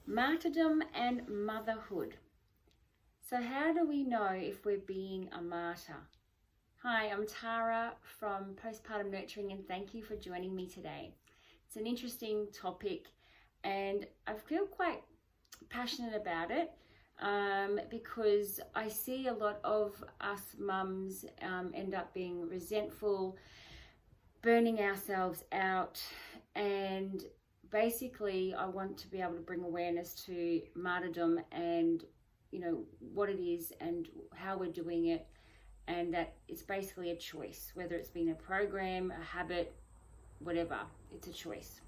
Martyrdom and motherhood. So how do we know if we're being a martyr? Hi, I'm Tara from Postpartum Nurturing, and thank you for joining me today. It's an interesting topic and I feel quite passionate about it because I see a lot of us mums end up being resentful, burning ourselves out, and basically I want to be able to bring awareness to martyrdom and what it is and how we're doing it, and that it's basically a choice, whether it's been a program, a habit, whatever, it's a choice.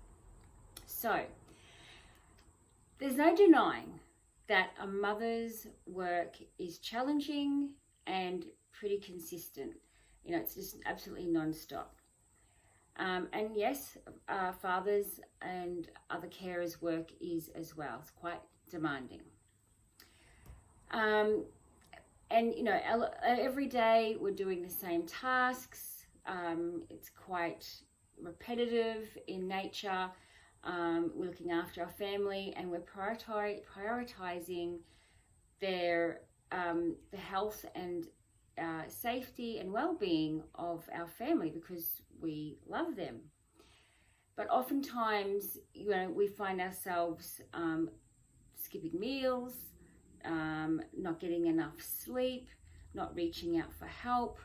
So there's no denying that a mother's work is challenging and pretty consistent. It's just absolutely non-stop. And yes, fathers and other carers' work is as well. It's quite demanding. And every day we're doing the same tasks. It's quite repetitive in nature. We're looking after our family, and we're prioritizing their the health and safety and well-being of our family because we love them. But oftentimes, we find ourselves skipping meals, not getting enough sleep, not reaching out for help,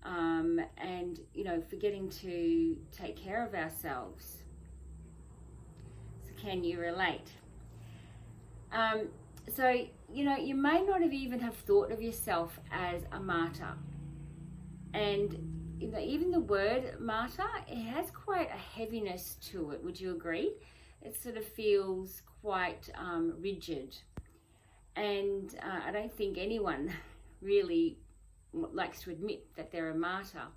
and forgetting to take care of ourselves. So can you relate? You may not have even have thought of yourself as a martyr. And even the word martyr, it has quite a heaviness to it. Would you agree? It sort of feels quite rigid. And I don't think anyone really likes to admit that they're a martyr.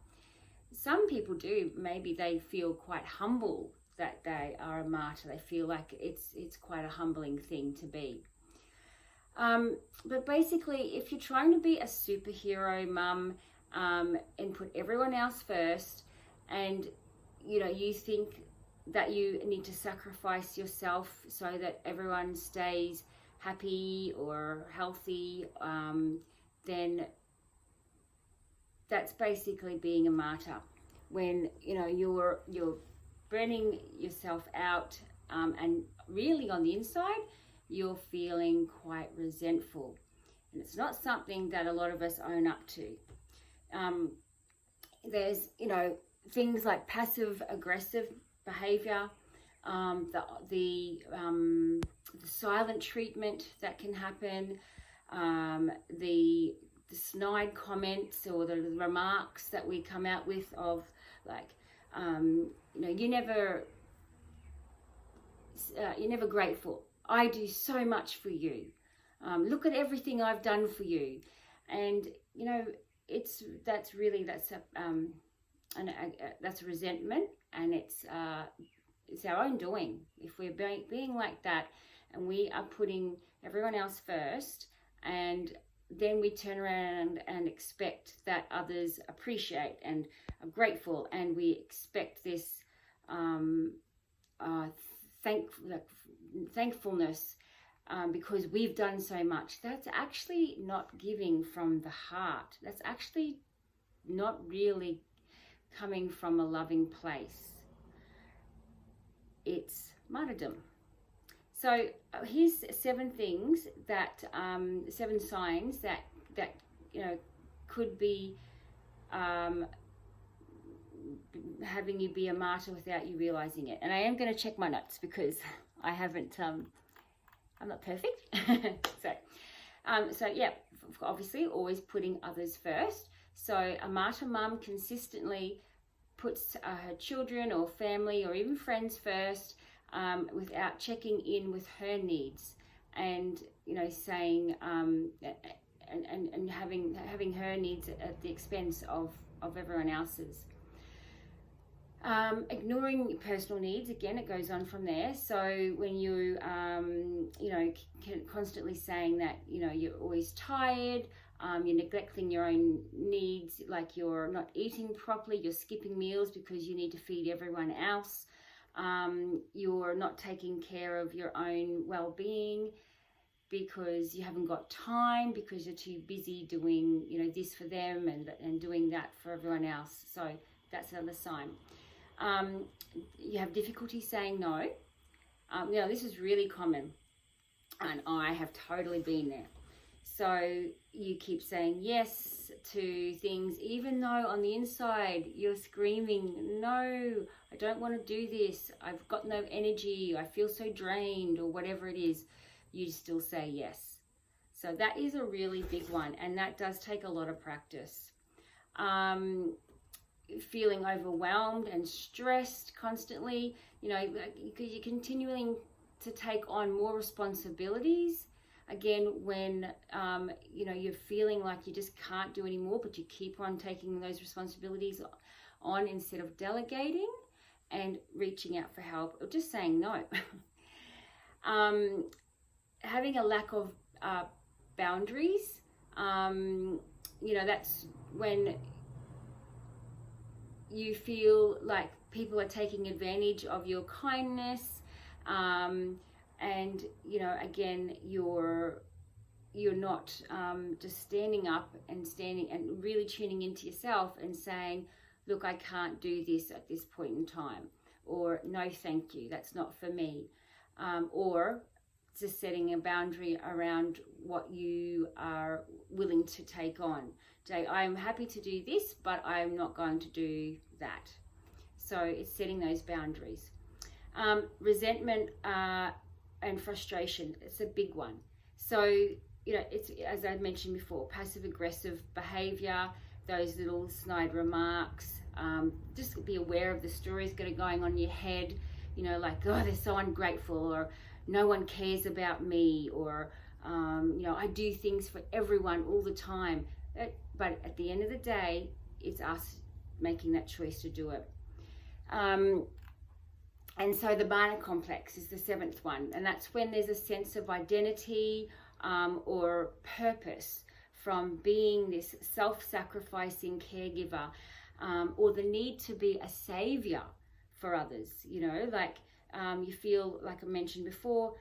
Some people do. Maybe they feel quite humble that they are a martyr. They feel like it's quite a humbling thing to be. But basically, if you're trying to be a superhero mum and put everyone else first, and you think that you need to sacrifice yourself so that everyone stays happy or healthy, then that's basically being a martyr. When you're burning yourself out, and really on the inside you're feeling quite resentful, and it's not something that a lot of us own up to. There's things like passive aggressive behavior, the silent treatment that can happen, the snide comments or the remarks that we come out with of like, you're never grateful. I do so much for you. Look at everything I've done for you. And that's a resentment, and it's our own doing. If we're being like that, and we are putting everyone else first, and then we turn around and expect that others appreciate and are grateful, and we expect this thankfulness because we've done so much. That's actually not giving from the heart. That's actually not really coming from a loving place. It's martyrdom. So here's 7 things that 7 signs that could be having you be a martyr without you realizing it. And I am going to check my notes because I haven't. I'm not perfect. Obviously always putting others first. So a martyr mum consistently puts her children or family or even friends first, without checking in with her needs, and saying and having her needs at the expense of everyone else's. Ignoring personal needs, again, it goes on from there. So when you constantly saying that you're always tired, you're neglecting your own needs, like you're not eating properly, you're skipping meals because you need to feed everyone else, you're not taking care of your own well-being because you haven't got time, because you're too busy doing, this for them and doing that for everyone else. So that's another sign. You have difficulty saying no. This is really common, and I have totally been there. So you keep saying yes to things, even though on the inside you're screaming, no, I don't want to do this. I've got no energy. I feel so drained, or whatever it is. You still say yes. So that is a really big one, and that does take a lot of practice. Feeling overwhelmed and stressed constantly, you're continuing to take on more responsibilities. Again, when you're feeling like you just can't do anymore, but you keep on taking those responsibilities on instead of delegating and reaching out for help or just saying no. Having a lack of boundaries, that's when you feel like people are taking advantage of your kindness, and again, you're not just standing up and really tuning into yourself and saying, look, I can't do this at this point in time, or no thank you, that's not for me, or just setting a boundary around what you are willing to take on. Say, I'm happy to do this, but I'm not going to do that. So it's setting those boundaries. Resentment and frustration, it's a big one. So, it's, as I mentioned before, passive aggressive behavior, those little snide remarks, just be aware of the stories that are going on in your head, like, oh, they're so ungrateful, or no one cares about me, or, I do things for everyone all the time. But at the end of the day, it's us making that choice to do it. And so the martyr complex is the 7th one, and that's when there's a sense of identity or purpose from being this self-sacrificing caregiver, or the need to be a savior for others. You feel, like I mentioned before,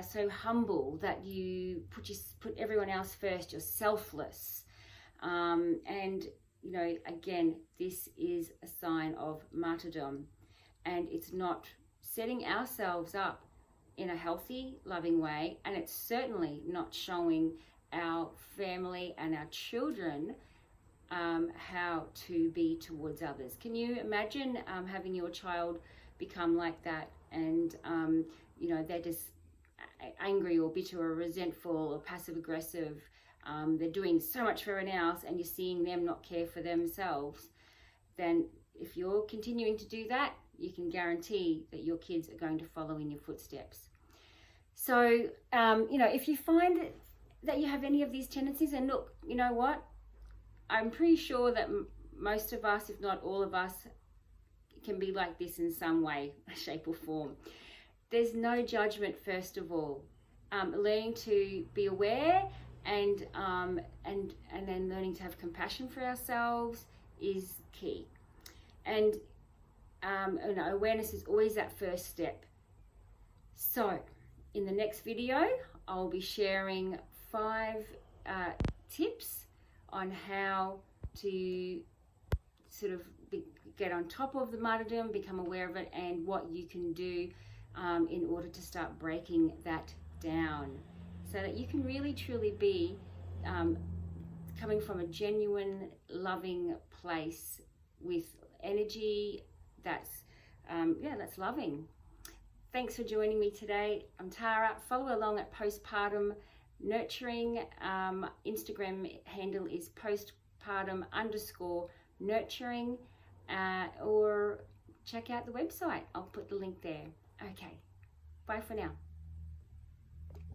so humble that you put everyone else first. You're selfless, and again, this is a sign of martyrdom, and it's not setting ourselves up in a healthy, loving way, and it's certainly not showing our family and our children how to be towards others. Can you imagine having your child become like that, and they're just angry or bitter or resentful or passive aggressive? They're doing so much for everyone else, and you're seeing them not care for themselves. Then if you're continuing to do that, you can guarantee that your kids are going to follow in your footsteps. So, if you find that you have any of these tendencies, and look, you know what? I'm pretty sure that most of us, if not all of us, can be like this in some way, shape or form. There's no judgment, first of all. Learning to be aware and then learning to have compassion for ourselves is key. And awareness is always that first step. So in the next video, I'll be sharing 5 tips on how to sort of get on top of the martyrdom, become aware of it, and what you can do in order to start breaking that down, so that you can really truly be coming from a genuine, loving place with energy that's loving. Thanks for joining me today. I'm Tara. Follow along at Postpartum Nurturing. Instagram handle is postpartum_nurturing, or check out the website. I'll put the link there. Okay, bye for now.